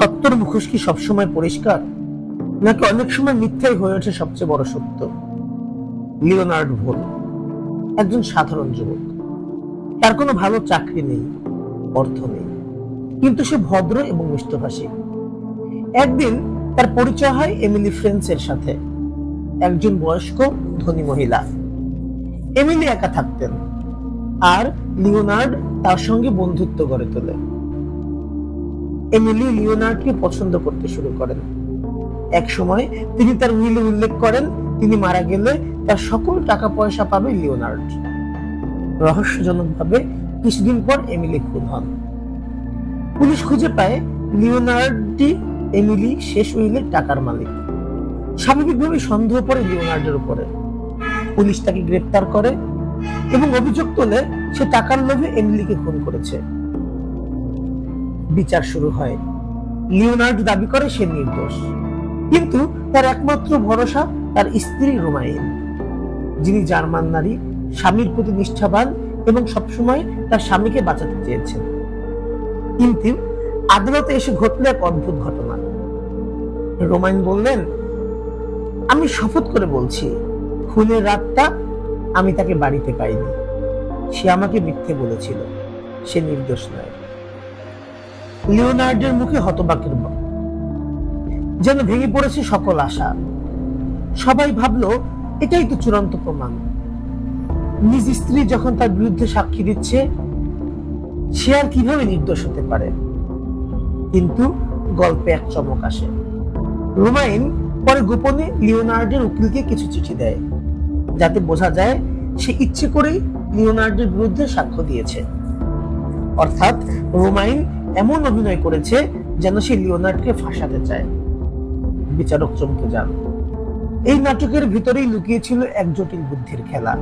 সত্যের মুখোশ কি সবসময় পরিষ্কার, নাকি অনেক সময় মিথ্যাই হয়ে ওঠে সবচেয়ে বড় সত্য? লিওনার্ড ভোল একজন সাধারণ যুবক। তার কোনো ভালো চাকরি নেই, অর্থ নেই, কিন্তু সে ভদ্র এবং মিষ্টভাষী। একদিন তার পরিচয় হয় এমিলি ফ্রেন্সের সাথে, একজন বয়স্ক ধনী মহিলা। এমিলি একা থাকতেন, আর লিওনার্ড তার সঙ্গে বন্ধুত্ব গড়ে তোলে। এমিলি লিওনার্ডকে পছন্দ করতে শুরু করেন। এক সময় তিনি তার উইলে উল্লেখ করেন তিনি মারা গেলে তার সকল টাকা পয়সা পাবে লিওনার্ড। রহস্যজনকভাবে কিছুদিন পর এমিলি খুন হন। পুলিশ খুঁজে পায় লিওনার্ডই এমিলি শেষ উইলের টাকার মালিক। স্বাভাবিকভাবে সন্দেহ পড়ে লিওনার্ডের উপরে। পুলিশ তাকে গ্রেফতার করে এবং অভিযোগ তোলে সে টাকার লোভে এমিলিকে খুন করেছে। বিচার শুরু হয়। লিওনার্ড দাবি করে সে নির্দোষ, কিন্তু তার একমাত্র ভরসা তার স্ত্রী রোমাইন, যিনি জার্মান নারী, স্বামীর প্রতি নিষ্ঠাবান এবং সবসময় তার স্বামীকে বাঁচাতে চেয়েছেন। কিন্তু আদালতে এসে ঘটল এক অদ্ভুত ঘটনা। রোমাইন বললেন, আমি শপথ করে বলছি, খুনের রাতটা আমি তাকে বাড়িতে পাইনি। সে আমাকে মিথ্যে বলেছিল, সে নির্দোষ নয়। লিওনার্ডের মুখে হতবাকের ভাব, যেন ভেঙে পড়েছে সকল আশা। সবাই ভাবলো এটাই তো চূড়ান্ত প্রমাণ। নিজ স্ত্রী যখন তার বিরুদ্ধে সাক্ষী দিচ্ছে, সে আর কিভাবে নির্দোষ হতে পারে? কিন্তু গল্পে এক চমক আসে। রোমাইন পরে গোপনে লিওনার্ডের উকিলকে কিছু চিঠি দেয়, যাতে বোঝা যায় সে ইচ্ছে করেই লিওনার্ডের বিরুদ্ধে সাক্ষ্য দিয়েছে। অর্থাৎ রোমাইন এমন অভিনয় করেছে যেন সে লিওনার্ডকে ফাঁসাতে চায়। বিচারক চমকে যান। এই নাটকের ভিতরেই লুকিয়ে ছিল এক জটিল বুদ্ধির খেলা।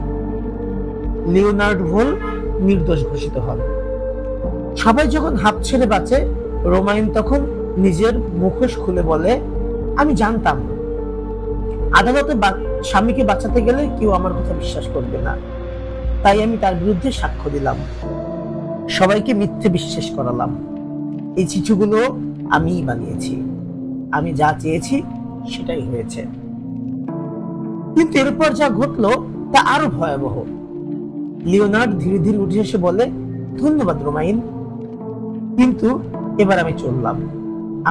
লিওনার্ড ভোল নির্দোষ ঘোষিত হন। সবাই যখন হাঁপ ছেড়ে বাঁচে, রোমাইন তখন নিজের মুখোশ খুলে বলে, আমি জানতাম আদালতে স্বামীকে বাঁচাতে গেলে কেউ আমার কথা বিশ্বাস করবে না, তাই আমি তার বিরুদ্ধে সাক্ষ্য দিলাম, সবাইকে মিথ্যে বিশ্বাস করালাম। এই চিঠিগুলো আমিই বানিয়েছি, আমি যা চেয়েছি সেটাই হয়েছে। কিন্তু এরপর যা ঘটলো তা আরো ভয়াবহ। লিওনার্ড ধীরে ধীরে উঠে এসে বলে, ধন্যবাদ রোমাইন, কিন্তু এবার আমি চললাম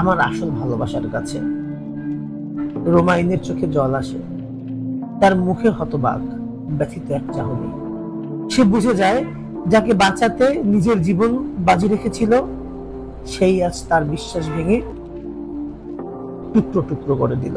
আমার আসল ভালোবাসার কাছে। রোমাইনের চোখে জল আসে, তার মুখে হতবাক, ব্যথিত এক চাহনি। সে বুঝে যায় যাকে বাঁচাতে নিজের জীবন বাজি রেখেছিল, সেই আজ তার বিশ্বাস ভেঙে টুকরো টুকরো করে দিল।